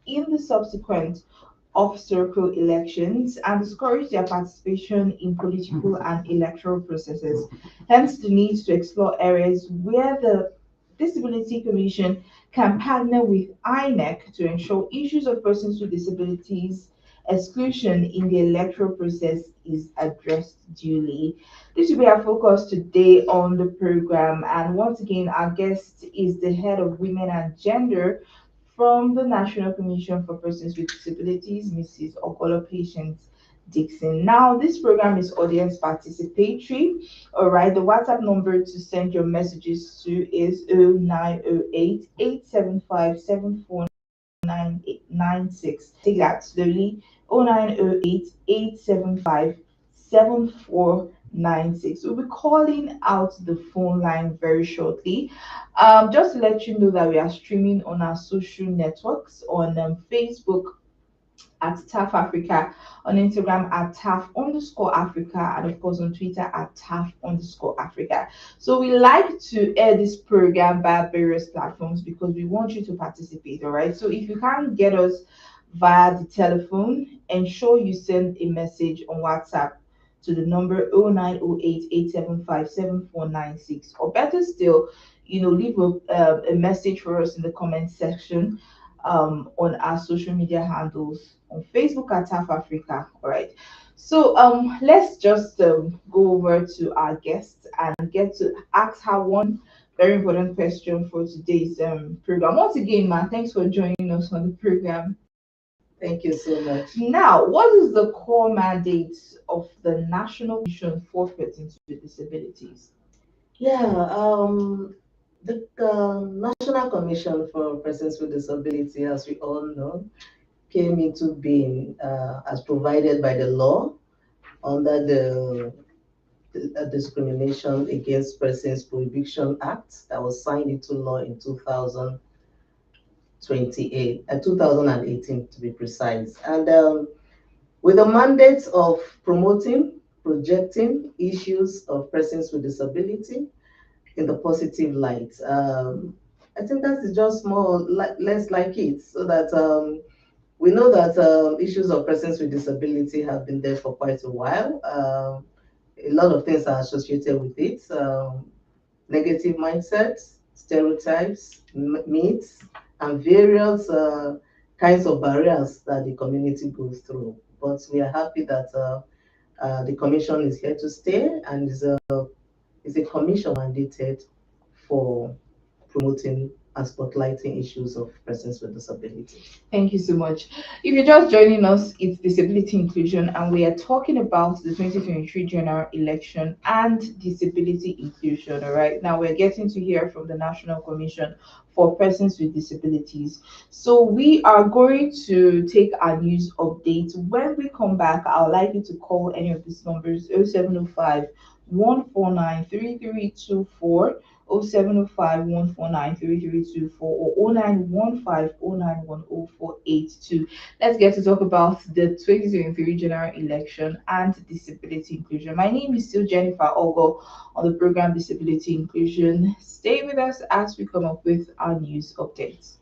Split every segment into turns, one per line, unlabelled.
in the subsequent off-circle elections and discourage their participation in political and electoral processes. Hence, the need to explore areas where the Disability Commission can partner with INEC to ensure issues of persons with disabilities exclusion in the electoral process is addressed duly. This will be our focus today on the program. And once again, our guest is the head of women and gender from the National Commission for Persons with Disabilities, Mrs. Ogolo Patience Dixon. Now, this program is audience participatory. All right, the WhatsApp number to send your messages to is 0908 875 74996. Take that slowly. 0908 875 7496. We'll be calling out the phone line very shortly. Just to let you know that we are streaming on our social networks on Facebook at TAF Africa, on Instagram at TAF underscore Africa, and of course on Twitter at TAF underscore Africa. So we like to air this program via various platforms because we want you to participate, all right? So if you can't get us via the telephone, ensure you send a message on WhatsApp to the number 0908 875 7496, or better still, leave a message for us in the comment section on our social media handles on Facebook at TAF Africa. All right. So let's just go over to our guest and get to ask her one very important question for today's program. Once again, man, thanks for joining us on the program.
Thank you so much.
Now, what is the core mandate of the National Commission for Persons with Disabilities?
Yeah, the National Commission for Persons with Disability, as we all know, came into being as provided by the law under the Discrimination Against Persons Prohibition Act that was signed into law in 2018 to be precise. And with the mandate of promoting, projecting issues of persons with disability in the positive light. I think that is just more less like it, so that we know that issues of persons with disability have been there for quite a while. A lot of things are associated with it. Negative mindsets, stereotypes, myths, and various kinds of barriers that the community goes through. But we are happy that the commission is here to stay and is a commission mandated for promoting and spotlighting issues of persons with disability.
Thank you so much. If you're just joining us, it's disability inclusion, and we are talking about the 2023 general election and disability inclusion. All right, now we're getting to hear from the National Commission for Persons with Disabilities. So we are going to take our news update. When we come back, I'd like you to call any of these numbers: 0705 149 3324. 0705 149 3324 or 0915 Let's get to talk about the 2023 general election and disability inclusion. My name is still Jennifer Ogo on the program Disability Inclusion. Stay with us as we come up with our news updates.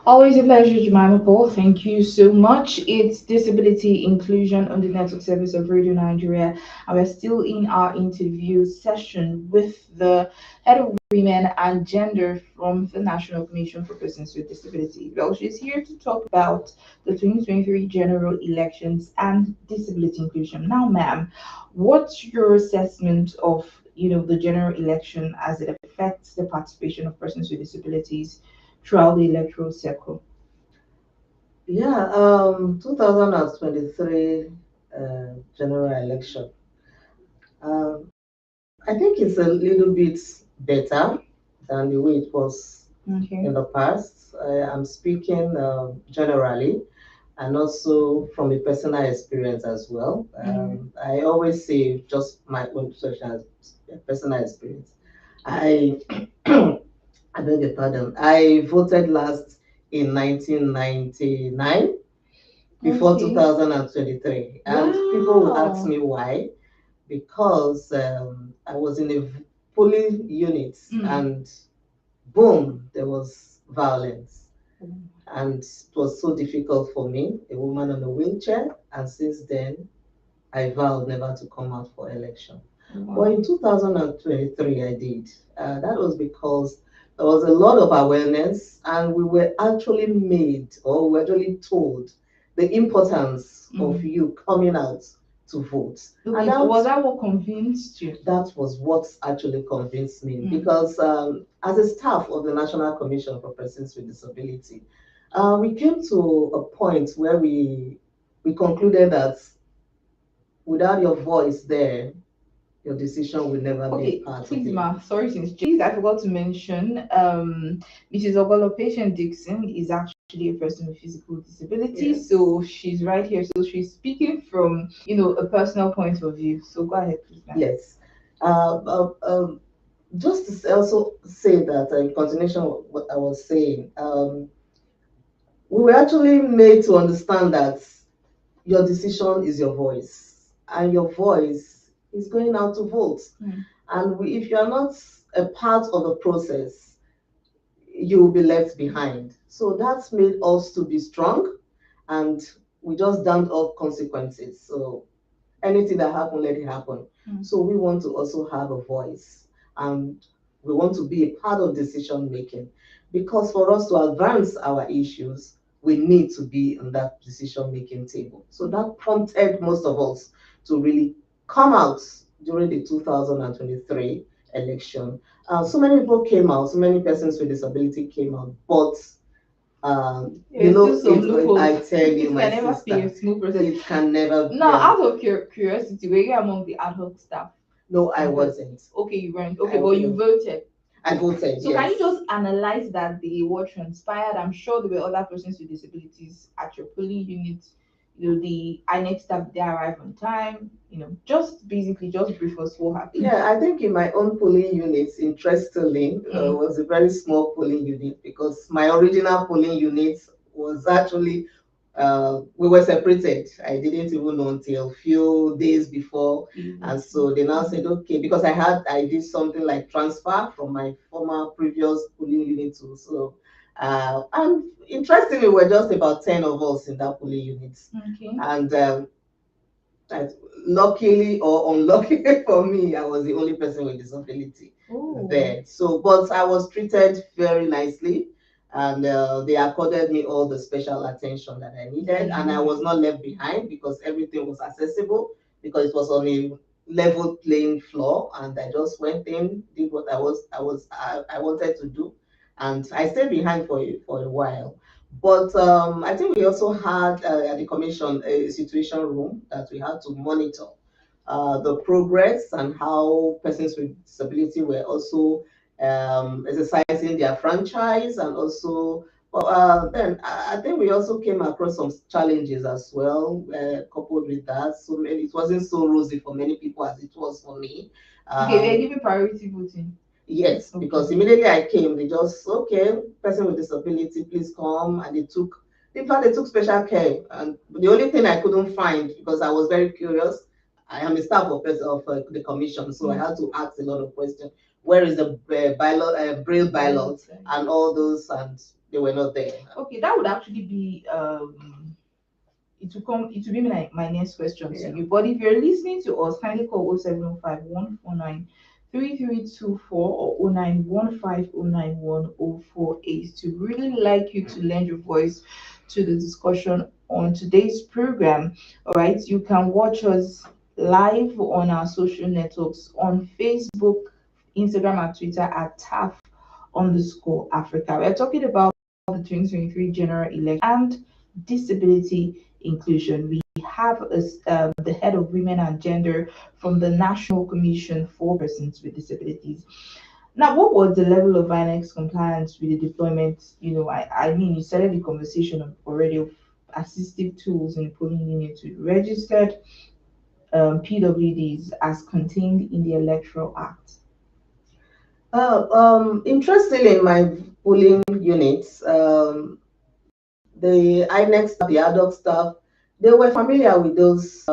Always a pleasure, Jemima Paul. Thank you so much. It's Disability Inclusion on the Network Service of Radio Nigeria, and we're still in our interview session with the head of women and gender from the National Commission for Persons with Disabilities. Well, she's here to talk about the 2023 general elections and disability inclusion. Now, ma'am, what's your assessment of the general election as it affects the participation of persons with disabilities throughout the electoral cycle?
Yeah, 2023 general election. Um, I think it's a little bit better than the way it was
Okay.
in the past. I'm speaking generally and also from a personal experience as well. I always say just my own personal experience. I I beg your pardon. I voted last in 1999 before
Okay.
2023, and people will ask
Wow.
me why. Because I was in a polling unit and boom, there was violence. And it was so difficult for me, a woman on a wheelchair. And since then, I vowed never to come out for election. But in
Wow.
2023, I did. That was because there was a lot of awareness, and we were actually made, or we were actually told, the importance of
Mm.
you coming out to vote. And
Okay, was that what convinced you?
that was what actually convinced me
Mm.
because as a staff of the National Commission for Persons with Disability, we came to a point where we concluded that without your voice there, your decision will never be a
Okay,
part of
please,
it.
ma. Sorry, since please, I forgot to mention. Mrs. Ogolo Patient Dixon is actually a person with physical disability,
Yes.
so she's right here. So she's speaking from a personal point of view. So go ahead, please, ma'am.
Yes. Uh, uh, um, just to also say that, in continuation of what I was saying, we were actually made to understand that your decision is your voice, and your voice is going out to vote.
Mm.
And if you are not a part of the process, you will be left behind. So that's made us to be strong, and we just damned off consequences. So anything that happened, let it happen.
Mm.
So we want to also have a voice, and we want to be a part of decision making, because for us to advance our issues, we need to be on that decision making table. So that prompted most of us to really come out during the 2023 election. So many people came out, so many persons with disability came out, but
There's still some
I
loopholes.
tell you,
It
my
can never be a
sister,
smooth process.
it can never be.
Now, out of curiosity, were you among the ad hoc staff?
No, I wasn't.
Okay, you weren't.
I
Okay, but you
no,
voted.
I voted,
So can you
yes.
just analyze that day, what transpired? I'm sure there were other persons with disabilities at your polling unit. The INEC staff, they arrive on time. Just basically just brief us what happened.
Yeah, I think in my own polling unit, interestingly,
Mm.
was a very small polling unit because my original polling unit was actually we were separated. I didn't even know until a few days before, and so they now said okay because I did something like transfer from my former previous polling unit to so. And interestingly, we were just about 10 of us in that polling unit.
Okay.
And that luckily or unluckily for me, I was the only person with disability there. So, but I was treated very nicely, and they accorded me all the special attention that I needed, and I was not left behind because everything was accessible because it was on a level playing floor, and I just went in, did what I wanted to do, and I stayed behind for a while. But I think we also had at the commission a situation room that we had to monitor the progress and how persons with disability were also exercising their franchise and also. Well, then I think we also came across some challenges as well, coupled with that. So maybe it wasn't so rosy for many people as it was for me.
Okay, we are
Um,
giving priority voting.
Yes,
Okay.
because immediately I came, they just okay, person with disability, please come, and in fact, they took special care. And the only thing I couldn't find because I was very curious, I am a staff of the commission, so I had to ask a lot of questions. Where is the braille ballot and all those, and they were not there.
Okay, that would actually be it will be my next question to you. But if you're listening to us, kindly call 0705 149 3324 or 0915091048 to really like you to lend your voice to the discussion on today's program. All right, you can watch us live on our social networks on Facebook, Instagram, and Twitter at TAF_Africa. We're talking about the 2023 general election and disability inclusion. We have the head of women and gender from the National Commission for Persons with Disabilities. Now, what was the level of INEX compliance with the deployment? I mean, you started the conversation already of assistive tools in polling units with registered PWDs as contained in the Electoral Act.
Interestingly, in my polling units, the INEC staff, the adult staff, they were familiar with those.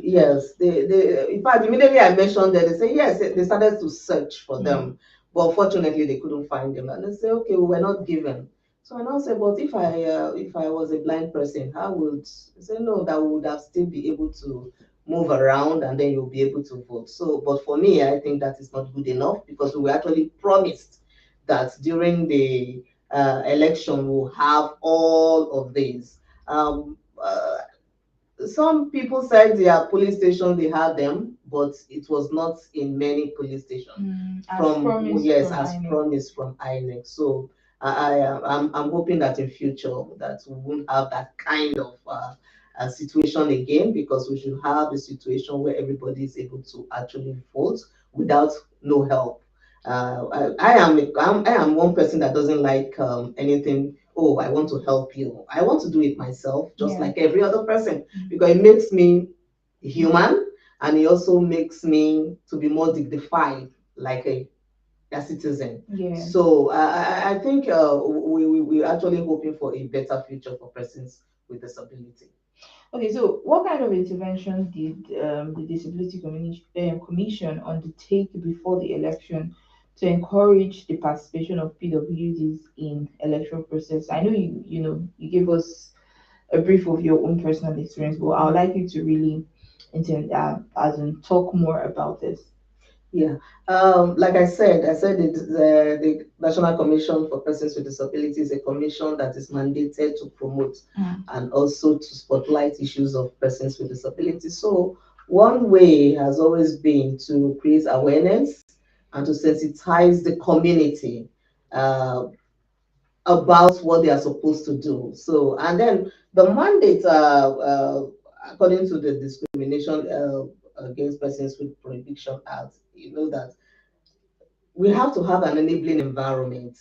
Yes, in fact, immediately I mentioned that, they say yes, they started to search for them, but unfortunately they couldn't find them. And they say, okay, we were not given. So I now say, but if I was a blind person, how would I say no? That we would have still be able to move around and then you'll be able to vote. So, but for me, I think that is not good enough because we were actually promised that during the election we'll have all of these. Some people said their police station they had them, but it was not in many police stations.
As
From
promised
yes,
from
as
INEC.
promised from INEC. So I'm hoping that in future that we won't have that kind of situation again because we should have a situation where everybody is able to actually vote without no help. I am one person that doesn't like anything. Oh, I want to help you. I want to do it myself, just
Yeah.
like every other person, because it makes me human and it also makes me to be more dignified, like a citizen.
Yeah.
So I think we're actually hoping for a better future for persons with disability.
Okay, so what kind of intervention did the Disability Commission undertake before the election to encourage the participation of PWDs in electoral process? I know you gave us a brief of your own personal experience, but I would like you to really as in talk more about this.
Yeah, like I said the National Commission for Persons with Disabilities is a commission that is mandated to promote
Mm.
and also to spotlight issues of persons with disabilities. So one way has always been to create awareness and to sensitize the community uh, about what they are supposed to do. So, and then the mandate, according to the Discrimination Against Persons with Prohibition Act, you know that we have to have an enabling environment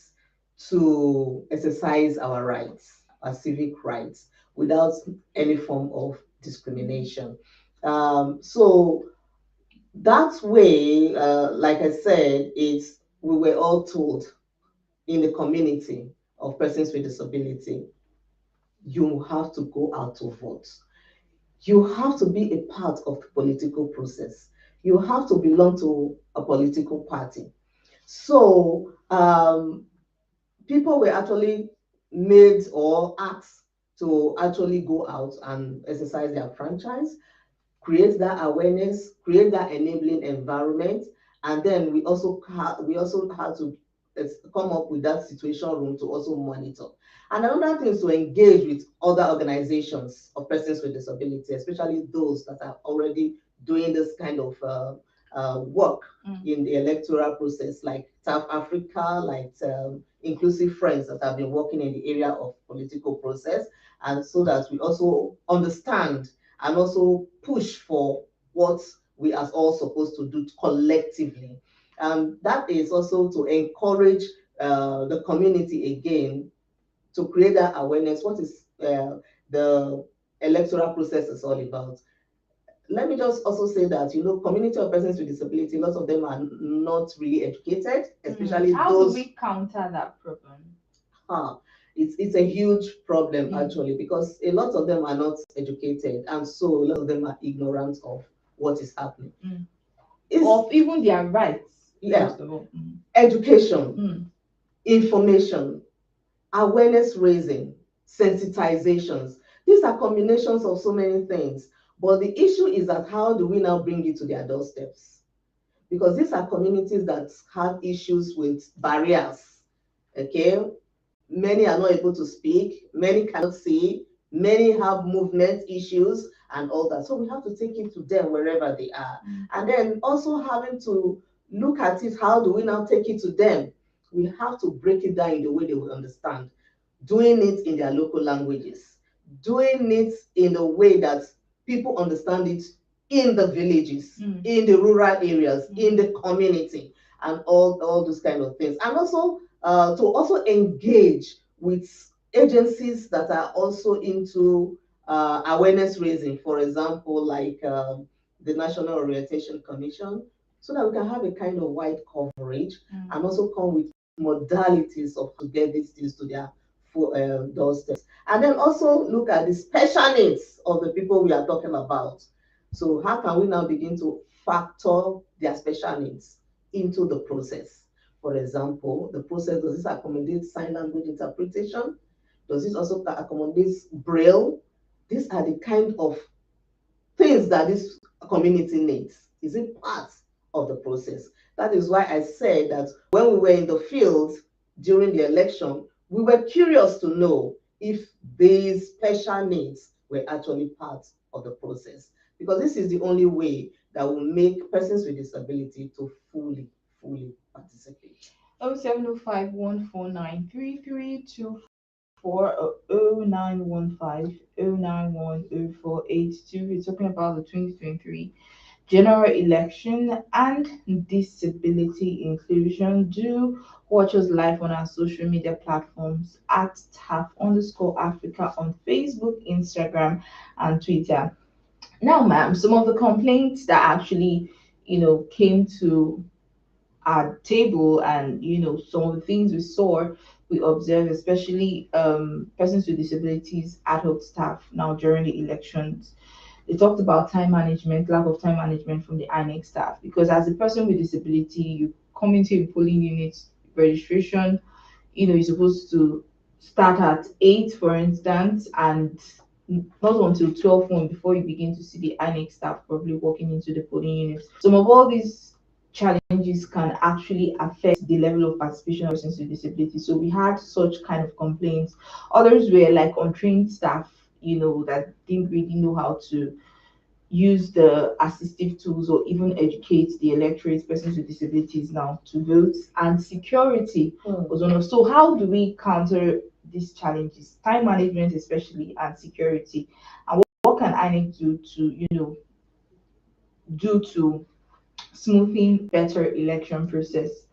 to exercise our rights, our civic rights, without any form of discrimination. So that way, like I said, it's we were all told in the community of persons with disability, you have to go out to vote. You have to be a part of the political process. You have to belong to a political party. So people were actually made or asked to actually go out and exercise their franchise, create that awareness, create that enabling environment, and then we also had to come up with that situation room to also monitor. And another thing is to engage with other organizations of persons with disability, especially those that are already doing this kind of work in the electoral process, like South Africa, like Inclusive Friends that have been working in the area of political process, and so that we also understand and also push for what we are all supposed to do collectively. That is also to encourage the community again to create that awareness. What is the electoral process is all about? Let me just also say that community of persons with disability, lots of them are not really educated, especially
How do
those.
we counter that problem?
Ah, it's a huge problem actually because a lot of them are not educated and so a lot of them are ignorant of what is happening. It's,
Of even their rights,
yeah,
first of all.
education, information, awareness raising, sensitizations. These are combinations of so many things. But the issue is that how do we now bring it to their doorsteps? Because these are communities that have issues with barriers. Okay, many are not able to speak, many cannot see, many have movement issues and all that. So we have to take it to them wherever they are. And then also having to look at it, how do we now take it to them? We have to break it down in the way they will understand, doing it in their local languages, doing it in a way that people understand it in the villages, in the rural areas, in the community, and all those kind of things. And also to also engage with agencies that are also into awareness raising, for example, like the National Orientation Commission, so that we can have a kind of wide coverage and also come with modalities of to get these things to their doorsteps. And then also look at the special needs of the people we are talking about. So how can we now begin to factor their special needs into the process? For example, the process, does this accommodate sign language interpretation? Does this also accommodate braille? These are the kind of things that this community needs? Is it part of the process? That is why I said that when we were in the field during the election, we were curious to know if these special needs were actually part of the process. Because this is the only way that will make persons with disability to fully participate.
07051493324 or 0915091048. We're talking about the 2023 general election and disability inclusion. Do watch us live on our social media platforms at TAF_Africa on Facebook, Instagram, and Twitter. Now, ma'am, some of the complaints that actually, came to our table, and some of the things we saw, we observed, especially persons with disabilities, adult staff now during the elections. They talked about time management, lack of time management from the INEC staff. Because as a person with disability, you come into a polling unit, registration, you're supposed to start at 8, for instance, and not until 12 before you begin to see the INEC staff probably walking into the polling units. Some of all these challenges can actually affect the level of participation of persons with disability. So we had such kind of complaints. Others were like untrained staff, that didn't really know how to use the assistive tools or even educate the electorate, persons with disabilities now, to vote. And security was one of. So how do we counter these challenges, time management especially, and security? And what can INEC do to smoothing better election process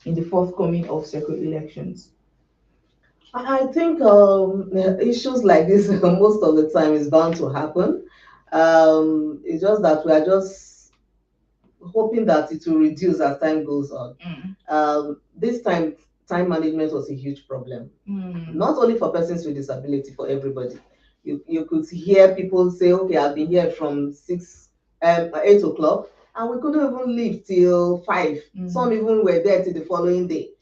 in the forthcoming of second elections?
I think issues like this most of the time is bound to happen. It's just that we are just hoping that it will reduce as time goes on. This time management was a huge problem, not only for persons with disability, for everybody. You could hear people say, okay, I've been here from 8 o'clock, and we couldn't even leave till 5. Some even were there till the following day.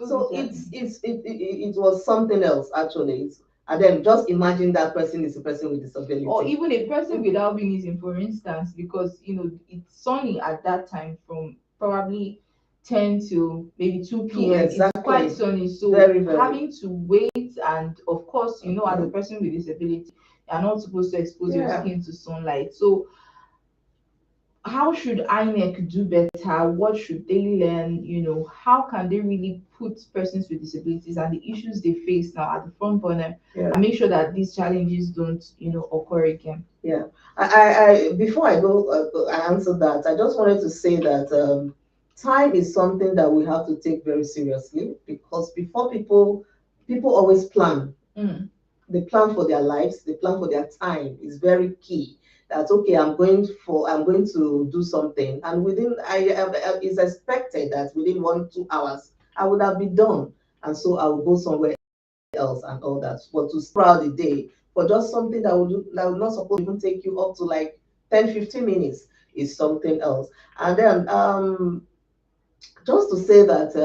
So it was something else actually. And then just imagine that person is a person with disability.
Or even a person without albinism, for instance, because it's sunny at that time from probably 10 to maybe 2 p.m.
Exactly.
It's quite sunny. So
very.
having to wait, and of course, as a person with disability, you're not supposed to expose your skin to sunlight. So how should INEC do better? What should they learn? How can they really put persons with disabilities and the issues they face now at the front burner, and make sure that these challenges don't, occur again?
Yeah. I before I go, I answer that. I just wanted to say that time is something that we have to take very seriously, because before people always plan. They plan for their lives, they plan for their time. Is very key. That okay, I'm going to do something, and within it's expected that within 1-2 hours I would have been done, and so I will go somewhere else and all that. But to sprout the day for just something that would not supposed to even take you up to like 10-15 minutes is something else. And then just to say that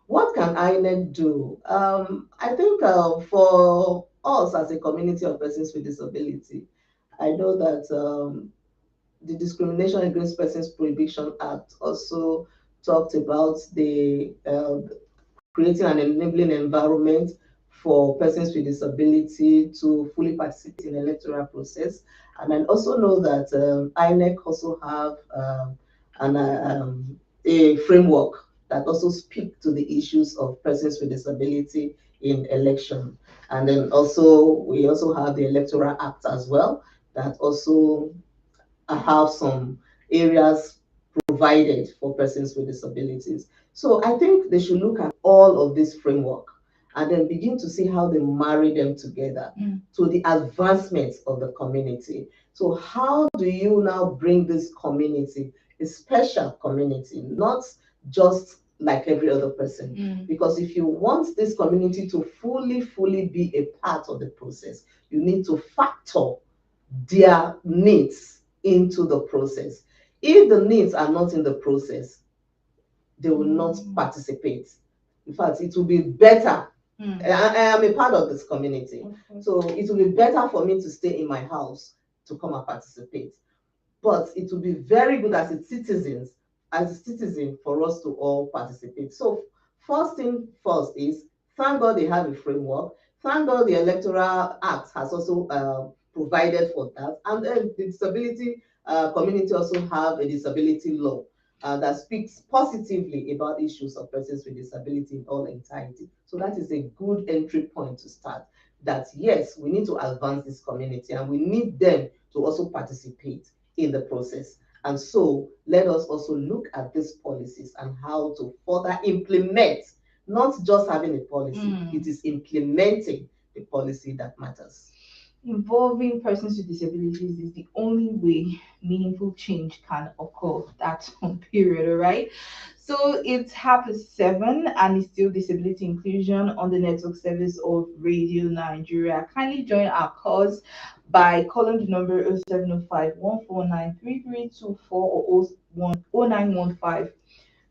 what can INEC do? I think for us as a community of persons with disability, I know that the Discrimination Against Persons Prohibition Act also talked about the creating an enabling environment for persons with disability to fully participate in the electoral process. And I also know that INEC also have a framework that also speak to the issues of persons with disability in election. And then we also have the Electoral Act as well, that also have some areas provided for persons with disabilities. So I think they should look at all of this framework and then begin to see how they marry them together to the advancement of the community. So how do you now bring this community, a special community, not just like every other person? Because if you want this community to fully be a part of the process, you need to factor their needs into the process. If the needs are not in the process, they will not participate. In fact, it will be better. I am a part of this community. So it will be better for me to stay in my house to come and participate. but it will be very good as a citizen for us to all participate. So first thing first is thank God they have a framework. Thank God the Electoral Act has also provided for that. And then the disability community also have a disability law that speaks positively about issues of persons with disability in all entirety. So that is a good entry point to start. That yes, we need to advance this community and we need them to also participate in the process. And so let us also look at these policies and how to further implement, not just having a policy, it is implementing the policy that matters.
Involving persons with disabilities is the only way meaningful change can occur. That's on period, all right? So it's 7:30 and it's still disability inclusion on the network service of Radio Nigeria. Kindly join our cause by calling the number 0705 or 0915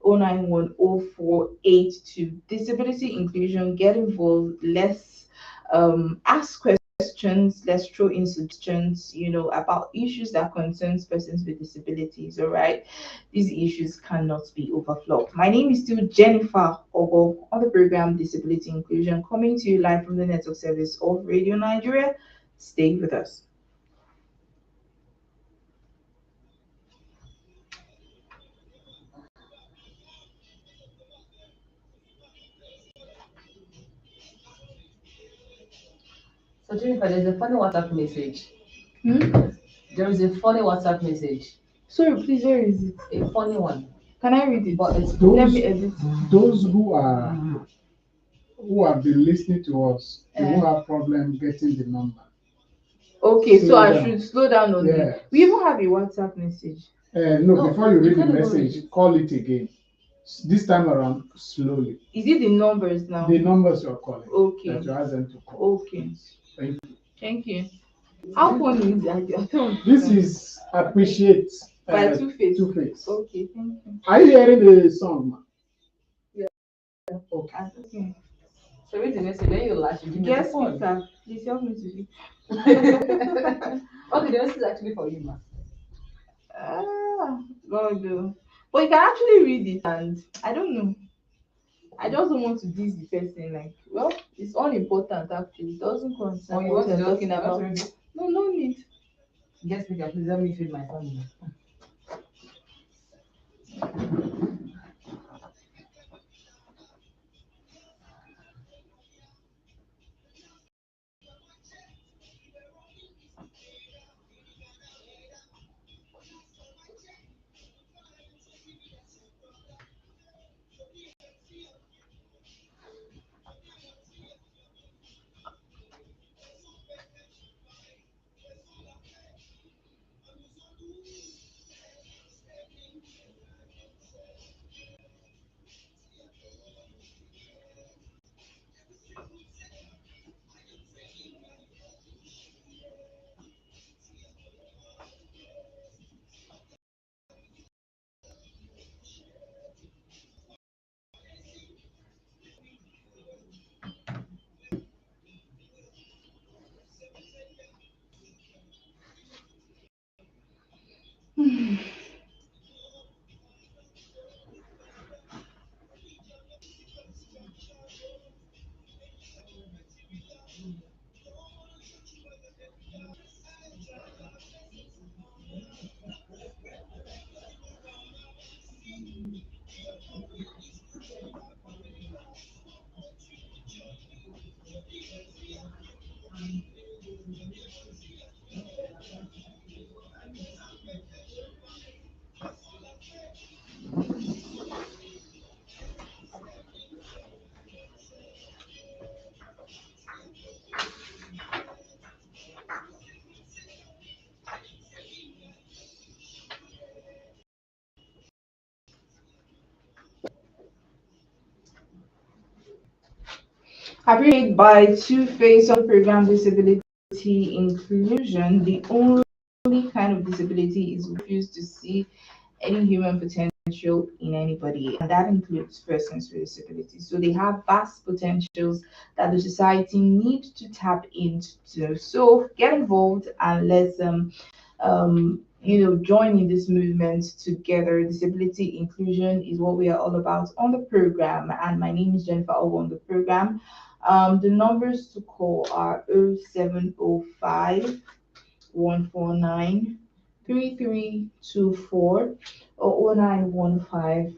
0910482. Disability inclusion, get involved. Let's ask questions. Let's throw in suggestions, about issues that concerns persons with disabilities. All right, these issues cannot be overflowed. My name is still Jennifer Ogo on the program Disability Inclusion, coming to you live from the network service of Radio Nigeria. Stay with us.
So Jennifer, there's a funny WhatsApp message.
Hmm?
There is a funny WhatsApp message.
Sorry, please, where is it?
A funny one.
Can I read it?
But it's
Let
Those
me edit.
those who have been listening to us, they won't have problem getting the number.
Okay, so
Slow
I
down.
should slow down on
Yeah.
it. We even have a WhatsApp message.
No,
No,
before you
you
read the
can't even read
message,
it.
call it again. This time around, slowly.
Is it the numbers now?
The numbers you're calling.
Okay.
That you ask them to call.
Okay.
Thank you.
Thank you. How funny is that? I don't
This
understand.
is appreciate
By Two-Face.
Two-Face.
Okay, thank you.
Are you hearing the song, ma?
Yeah.
Okay.
Okay.
So read the message, then you lash, you give me the
Guest
phone.
speaker, please help me to read.
Okay, the message is actually for you, ma.
God, no. But you can actually read it, and I don't know. I just don't want to diss the person. Like, well, it's unimportant actually. It doesn't concern
Or you
what
want to
we're
just
talking
you want to
about.
read it?
No, no need.
Guest speaker, please let me feed my family.
Appreciated by Two-Face on program disability inclusion. The only kind of disability is refuse to see any human potential in anybody, and that includes persons with disabilities. So they have vast potentials that the society needs to tap into. So get involved and let's join in this movement together. Disability inclusion is what we are all about on the program. And my name is Jennifer Owo on the program. The numbers to call are 0705 149 3324 or 0915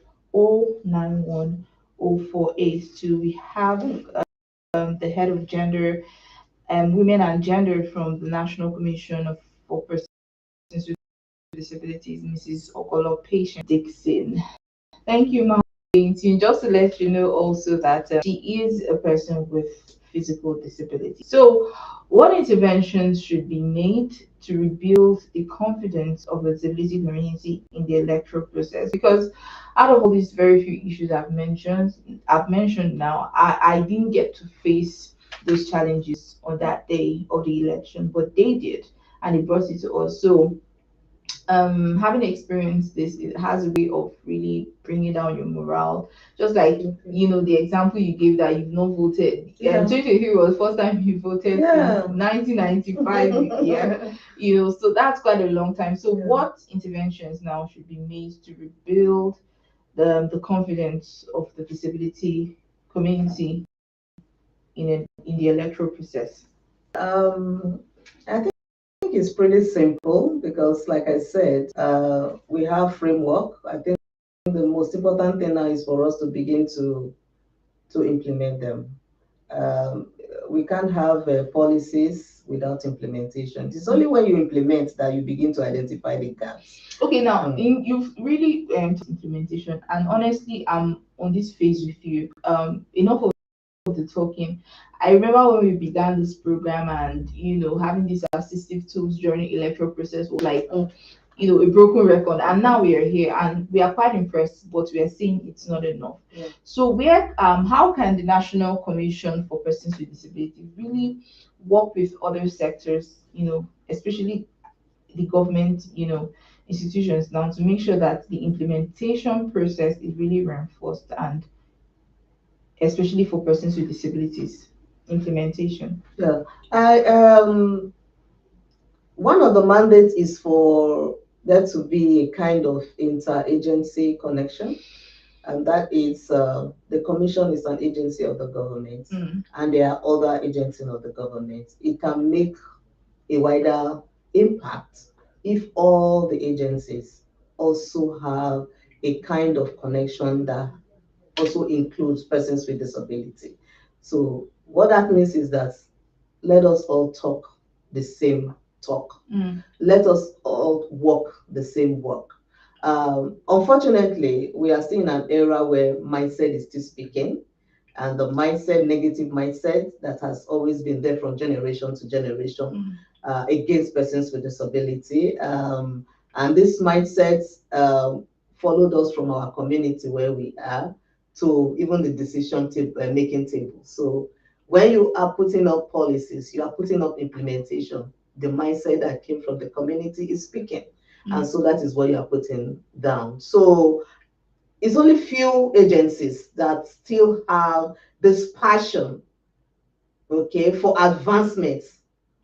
091 0482. We have the head of gender and women and gender from the National Commission for Persons with Disabilities, Mrs. Okolo Patient Dixon. Thank you, Ma'am. Just to let you know also that she is a person with physical disability. So, what interventions should be made to rebuild the confidence of the disability community in the electoral process? Because out of all these very few issues I've mentioned now, I didn't get to face those challenges on that day of the election, but they did, and it brought it to us. So having experienced this, it has a way of really bringing down your morale, just like the example you gave that you've not voted.
Yeah.
2023 was the first time you voted
Yeah.
since 1995. Yeah, so that's quite a long time. So
Yeah.
what interventions now should be made to rebuild the confidence of the disability community in the electoral process?
I think it's pretty simple because, like I said, we have framework. I think the most important thing now is for us to begin to implement them. Um, we can't have policies without implementation. It's only when you implement that you begin to identify the gaps.
Okay, now you've really implementation, and honestly, I'm on this phase with you. Enough of the talking. I remember when we began this program, and having these assistive tools during the electoral process was like a broken record, and now we are here, and we are quite impressed, but we are saying it's not enough.
Yeah.
So how can the National Commission for Persons with Disabilities really work with other sectors, especially the government, institutions now, to make sure that the implementation process is really reinforced, and especially for persons with disabilities implementation?
Yeah. I One of the mandates is for there to be a kind of interagency connection, and that is the commission is an agency of the government, and there are other agencies of the government. It can make a wider impact if all the agencies also have a kind of connection that also includes persons with disability. So what that means is that let us all talk the same talk. Let us all walk the same walk. Unfortunately, we are still in an era where mindset is still speaking, and the negative mindset that has always been there from generation to generation against persons with disability. And this mindset followed us from our community where we are to even the making table. So when you are putting up policies, you are putting up implementation. The mindset that came from the community is speaking. And so that is what you are putting down. So it's only few agencies that still have this passion, okay, for advancements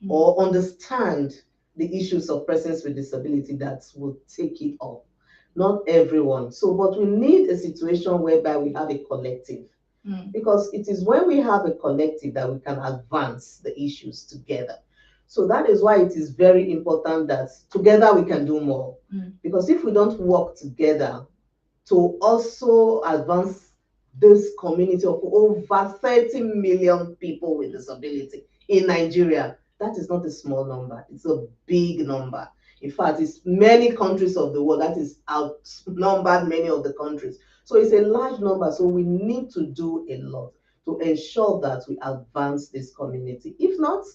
or understand the issues of persons with disability that will take it up. Not everyone. So, but we need a situation whereby we have a collective. Because it is when we have a collective that we can advance the issues together. So that is why it is very important that together we can do more. Because if we don't work together to also advance this community of over 30 million people with disability in Nigeria, that is not a small number. It's a big number. In fact, it's many countries of the world that is outnumbered many of the countries. So it's a large number. So we need to do a lot to ensure that we advance this community. If not,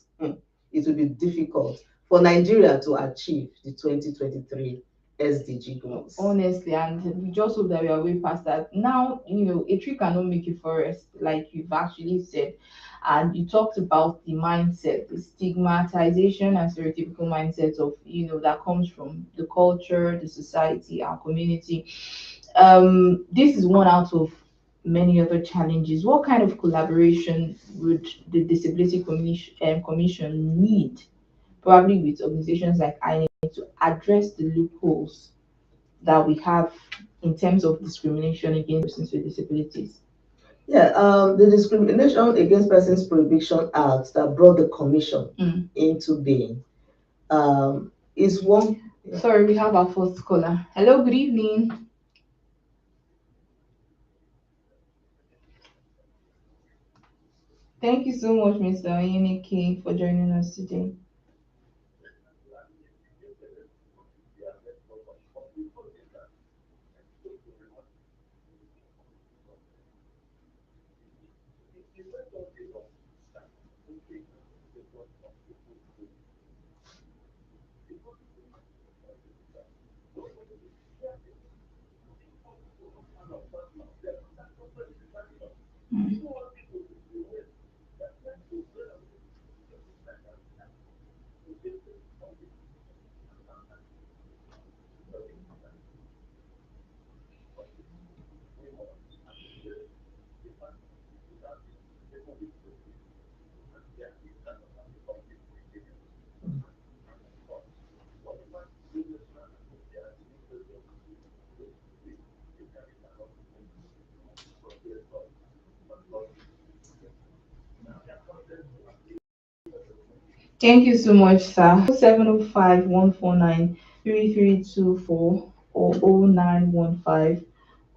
it will be difficult for Nigeria to achieve the 2023 SDG goals.
Honestly, and we just hope that we are way past that. Now, a tree cannot make a forest, like you've actually said. And you talked about the mindset, the stigmatization and stereotypical mindset of, that comes from the culture, the society, our community. This is one out of many other challenges. What kind of collaboration would the Disability Commission need, probably with organizations like INET to address the loopholes that we have in terms of discrimination against persons with disabilities?
Yeah, the Discrimination Against Persons Prohibition Act that brought the commission
Mm.
into being is one. Yeah.
Sorry, we have our first caller. Hello, good evening. Thank you so much, Mr. Oyinike, for joining us today. Mm. Thank you so much, sir. 705-149-3324 or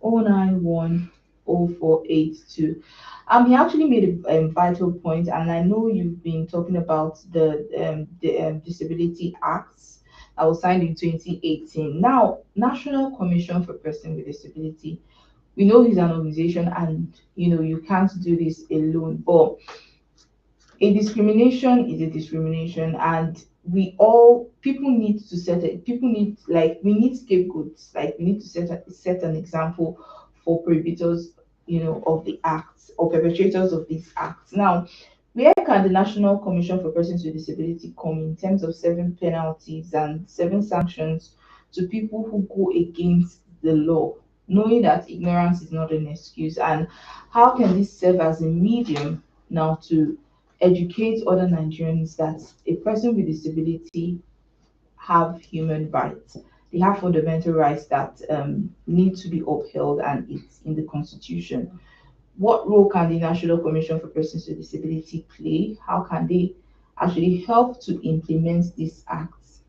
0915-091-0482. He actually made a vital point, and I know you've been talking about the Disability Acts that was signed in 2018. Now, National Commission for Persons with Disability, we know it's an organization, and you can't do this alone, but a discrimination is a discrimination, and people need to set it. People need, like, we need scapegoats. Like, we need to set an example for perpetrators, of the acts, or perpetrators of these acts. Now, where can the National Commission for Persons with Disability come in terms of serving penalties and serving sanctions to people who go against the law, knowing that ignorance is not an excuse? And how can this serve as a medium now to educate other Nigerians that a person with disability have human rights? They have fundamental rights that need to be upheld, and it's in the constitution. What role can the National Commission for Persons with Disability play? How can they actually help to implement these acts?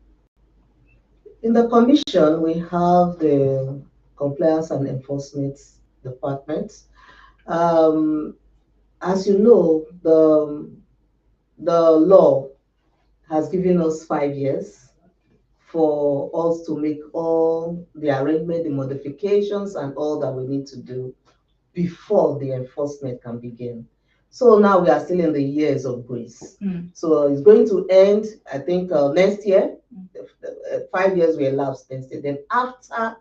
In the commission, we have the Compliance and Enforcement Department. Um, as you know, the law has given us 5 years for us to make all the arrangement, the modifications, and all that we need to do before the enforcement can begin. So now we are still in the years of grace.
Mm.
So it's going to end, I think, next year. 5 years will elapse next year. Then after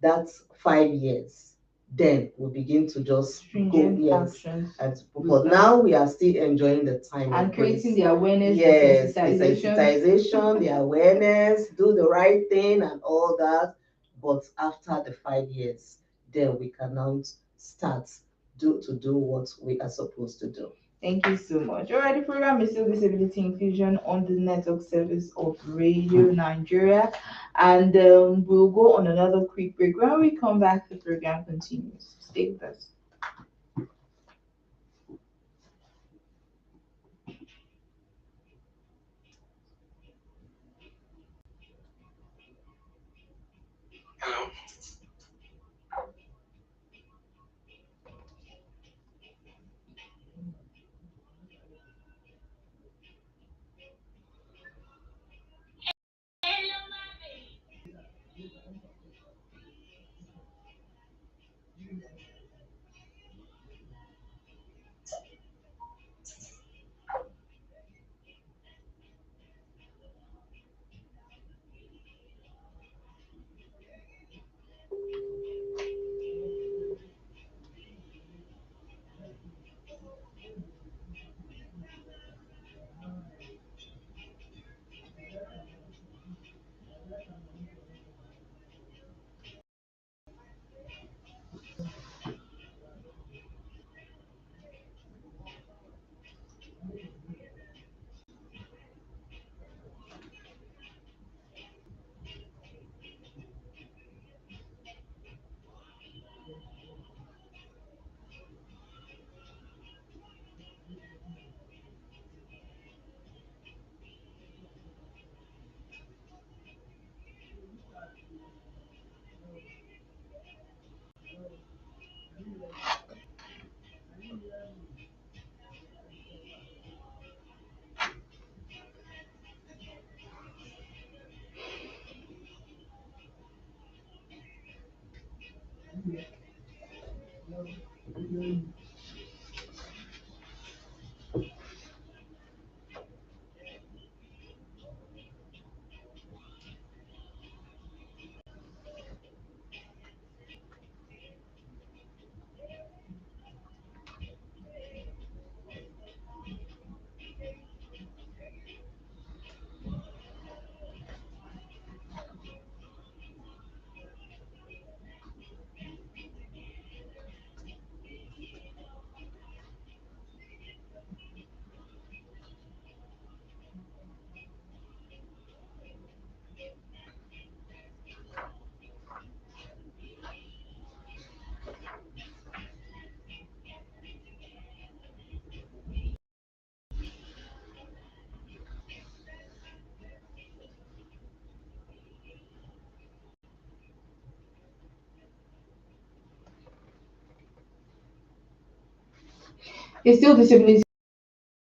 that 5 years, then we begin to just go,
Stringent
yes.
actions.
But now we are still enjoying the time
And
of grace.
creating the awareness,
Yes,
the
the
sensitization.
sensitization, the awareness, do the right thing and all that. But after the 5 years, then we can now start to do what we are supposed to do.
Thank you so much. All right, the program is still Disability Inclusion on the network service of Radio Nigeria. And we'll go on another quick break. When we come back, the program continues. Stay with us. It's still disability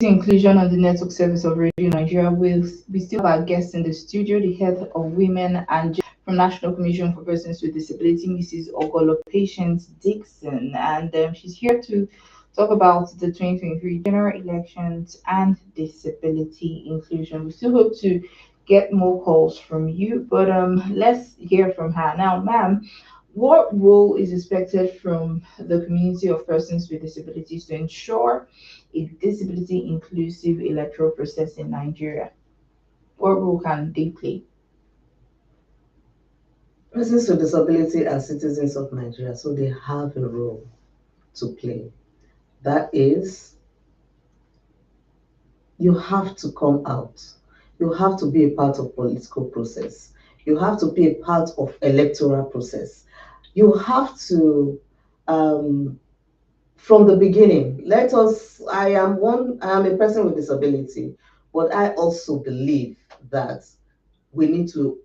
inclusion on the network service of Radio Nigeria. We still have our guests in the studio, the head of women and from National Commission for Persons with Disability, Mrs. Ogolo Patience Dixon, and she's here to talk about the 2023 general elections and disability inclusion. We still hope to get more calls from you, but let's hear from her now, ma'am. What role is expected from the community of persons with disabilities to ensure a disability inclusive electoral process in Nigeria? What role can they play?
Persons with disability are citizens of Nigeria, so they have a role to play. That is, you have to come out. You have to be a part of political process. You have to be a part of electoral process. You have to, um, from the beginning, I am a person with disability, but I also believe that we need to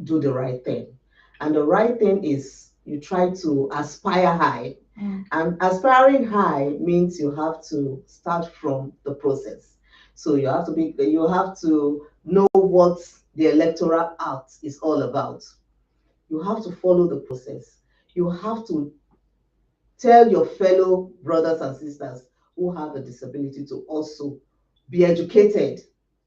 do the right thing. And the right thing is you try to aspire high. And aspiring high means you have to start from the process. So you have to know what the electoral act is all about. You have to follow the process. You have to tell your fellow brothers and sisters who have a disability to also be educated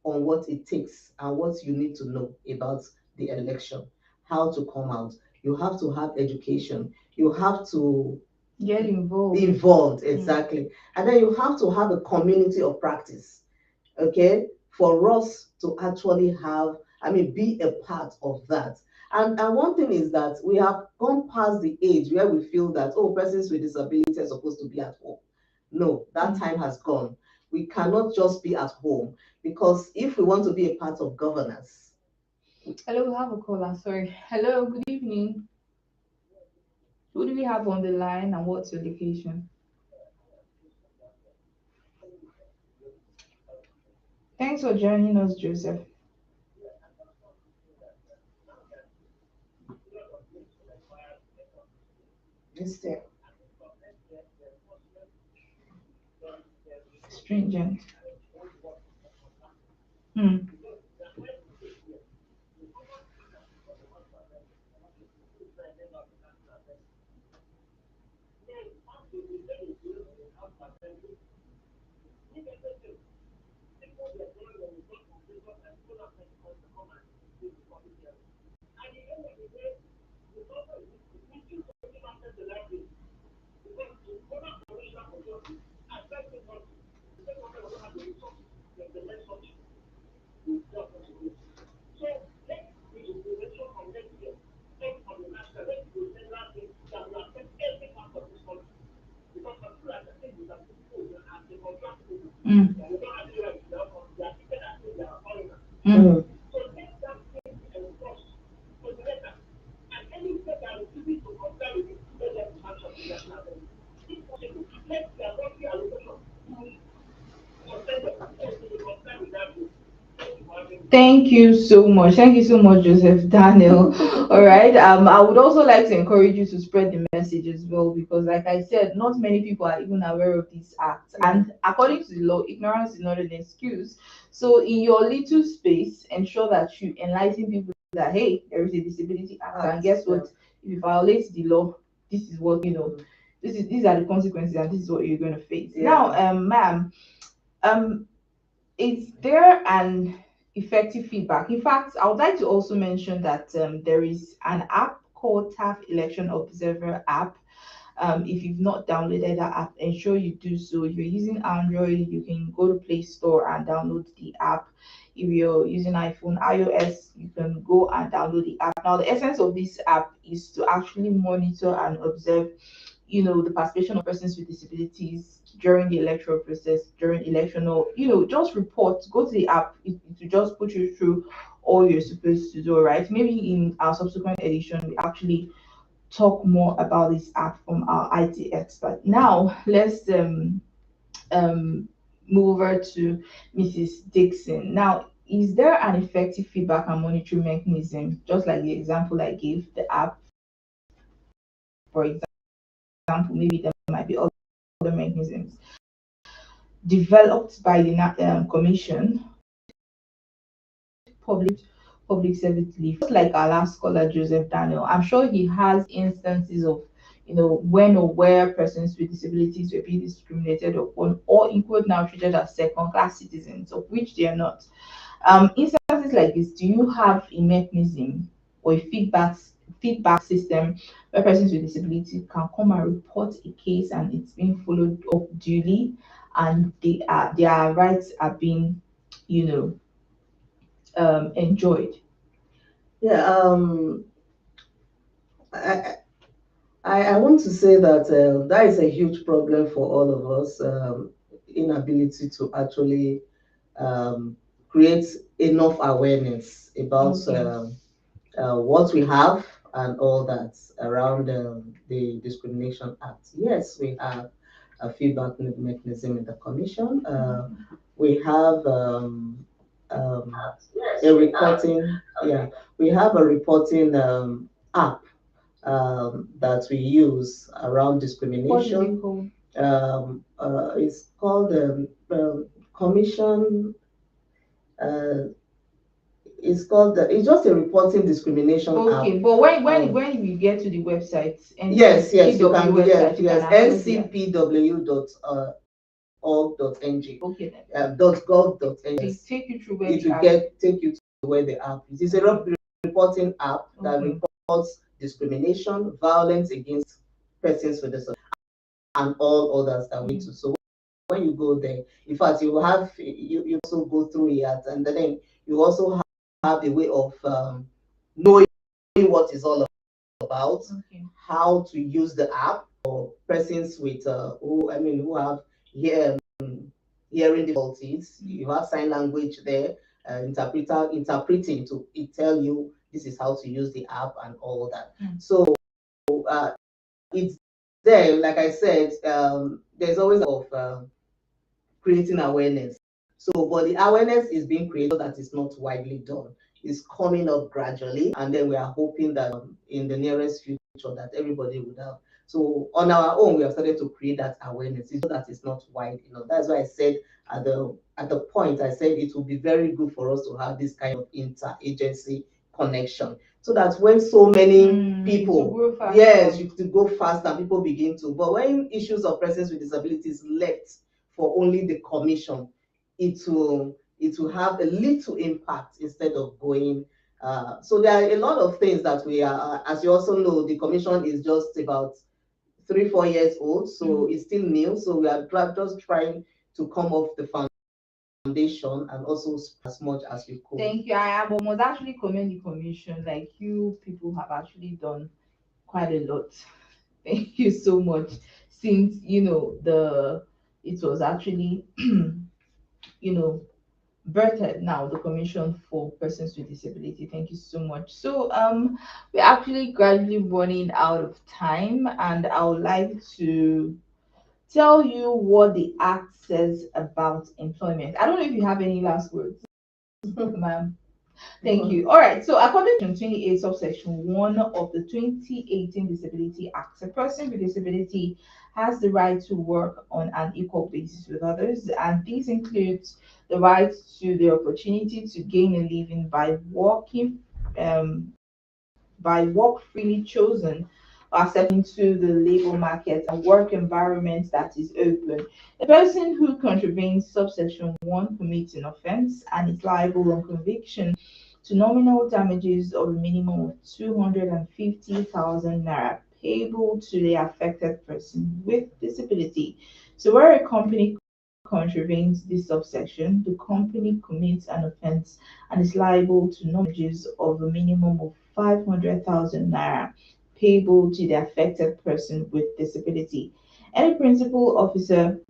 on what it takes and what you need to know about the election, how to come out. You have to have education. You have to
Get involved.
be involved, exactly. And then you have to have a community of practice, okay, for us to actually have, be a part of that. And one thing is that we have gone past the age where we feel that, oh, persons with disability are supposed to be at home. No, that time has gone. We cannot just be at home because if we want to be a part of governance.
Hello, we have a caller. Sorry. Hello, good evening. Who do we have on the line and what's your location? Thanks for joining us, Joseph.
Instead.
Stringent. Hmm. Mm. Mm.
Mm.
Thank you so much. Thank you so much, Joseph Daniel. All right. I would also like to encourage you to spread the message as well because, like I said, not many people are even aware of these acts. And according to the law, ignorance is not an excuse. So, in your little space, ensure that you enlighten people that hey, there is a disability act, and guess what? If you violate the law, this is what these are the consequences, and this is what you're going to face.
Yeah.
Now, ma'am, um, is there an effective feedback? In fact, I would like to also mention that there is an app called TAF Election Observer app. If you've not downloaded that app, ensure you do so. If you're using Android, you can go to Play Store and download the app. If you're using iPhone, iOS, you can go and download the app. Now, the essence of this app is to actually monitor and observe, the participation of persons with disabilities during the electoral process, during election, or just report. Go to the app. It will just put you through all you're supposed to do. Right? Maybe in our subsequent edition, we actually talk more about this app from our IT expert. Now, let's um, move over to Mrs. Dixon. Now, is there an effective feedback and monitoring mechanism, just like the example I gave, the app, for example, maybe there might be other mechanisms developed by the commission, public public service leave, just like our last scholar Joseph Daniel. I'm sure he has instances of when or where persons with disabilities were being discriminated upon or in quote now treated as second class citizens, of which they are not. Instances like this, do you have a mechanism or a feedback system where persons with disability can come and report a case and it's being followed up duly, and their rights are being you know enjoyed?
Yeah, I, I want to say that that is a huge problem for all of us, inability to actually um, create enough awareness about
Okay.
what we have and all that around the Discrimination Act. Yes, we have a feedback mechanism in the Commission. We have um, a reporting, yeah, we have a reporting app that we use around
What is
discrimination.
it called?
It's called Commission. Uh, it's just a reporting discrimination app.
Okay, but when
Um,
when we get to the website,
yes, you
NCPW
can. Yes,
website, you can
yes.
access the app.
ncpw.org.ng,
Okay then.
.gov.ng.
They
Yes,
take you through where
it
the
will
app.
take you to where the app is. It's a
Okay.
reporting app that
Okay.
reports discrimination, violence against persons with disabilities, and all others that we need to. So when you go there, in fact, you also go through it, and then you also have a way of knowing what it's all about,
Okay.
how to use the app for persons with who have hear, hearing difficulties. You have sign language there, interpreter interpreting to tell you this is how to use the app and all that. So uh, it's there. Like I said, there's always of creating awareness. So, but the awareness is being created that is not widely done. It's coming up gradually, and then we are hoping that in the nearest future that everybody would have. So, on our own, we have started to create that awareness. It's that it's not wide enough. That's why I said at the point I said it would be very good for us to have this kind of interagency connection, so that when so many
To
people,
grow faster.
yes, you to go fast and people begin to. But when issues of persons with disabilities left for only the commission, it will have a little impact instead of going. So there are a lot of things that we are, as you also know, the commission is just about 3-4 years old, so it's still new. So we are just trying to come off the foundation and also as much as we could.
Thank you. I must actually commend the commission. Like, you people have actually done quite a lot. Thank you so much. Since the it was actually birthed now the Commission for Persons with Disability. Thank you so much. So we're actually gradually running out of time, and I would like to tell you what the act says about employment. I don't know if you have any last words, ma'am. Thank you. All right. So, according to 28 subsection 1 of the 2018 Disability Act, a person with disability has the right to work on an equal basis with others, and this includes the right to the opportunity to gain a living um, by work freely chosen accepting to the labor market and work environment that is open. A person who contravenes subsection 1 commits an offense and is liable on conviction to nominal damages of a minimum of 250,000 naira payable to the affected person with disability. So, where a company contravenes this subsection, the company commits an offense and is liable to damages of a minimum of 500,000 naira payable to the affected person with disability. Any principal officer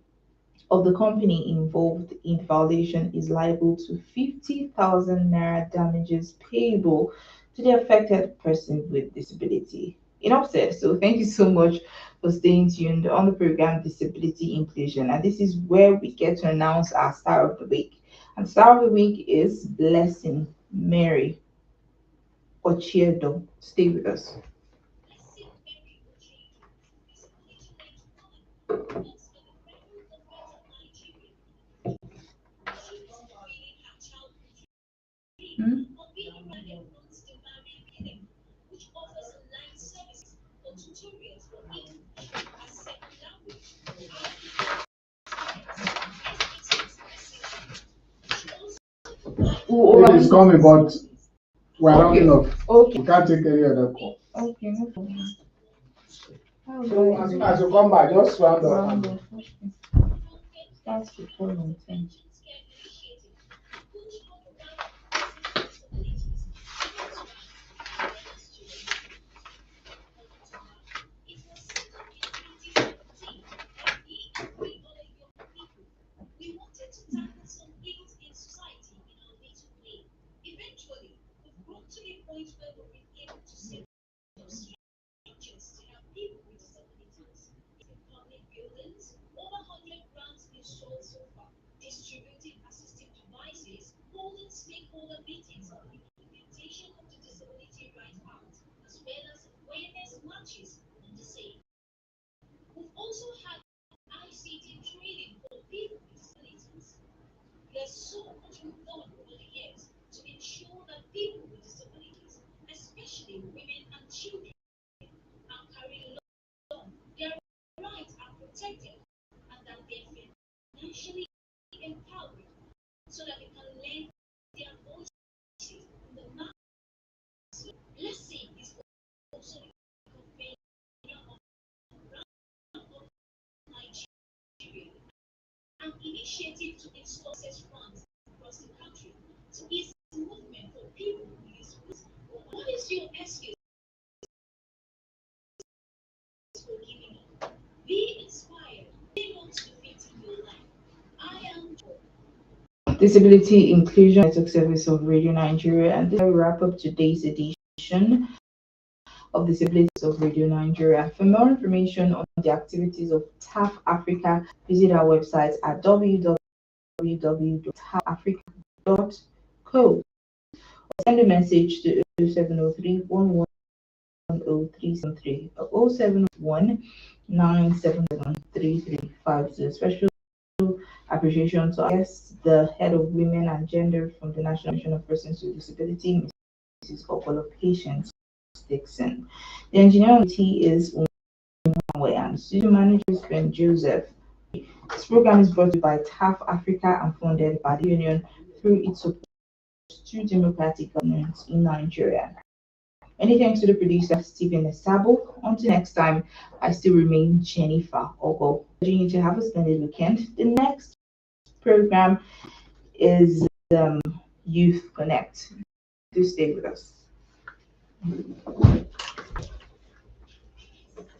of the company involved in violation is liable to 50,000 naira damages payable to the affected person with disability. Enough said. So, thank you so much for staying tuned on the program Disability Inclusion. And this is where we get to announce our star of the week. And star of the week is Blessing Mary Ochiedo. Stay with us. Hmm?
It is coming, but we're rounding off.
Okay.
We can't take any other call.
Okay, no problem. How do
So
I
as soon as you come back, just round off.
round off? Okay. That's the problem. Disability Inclusion Network Service of Radio Nigeria, and this is where we wrap up today's edition of Disabilities of Radio Nigeria. For more information on the activities of TAF Africa, visit our website at www.tafafrica.co. Send a message to 0703 110 or 0701 Special appreciation to our guest, the head of women and gender from the National Commission of Persons with Disability, Mrs. Opolo Patience Dixon. The engineer on the T is Umwe and studio manager is Ben Joseph. This program is brought to you by TAF Africa and funded by the Union through its support to democratic governance in Nigeria. Many thanks to the producer Stephen Esabo. Until next time, I still remain Jennifer Ogo. Urging you to have a splendid weekend. The next program is Youth Connect. Do stay with us.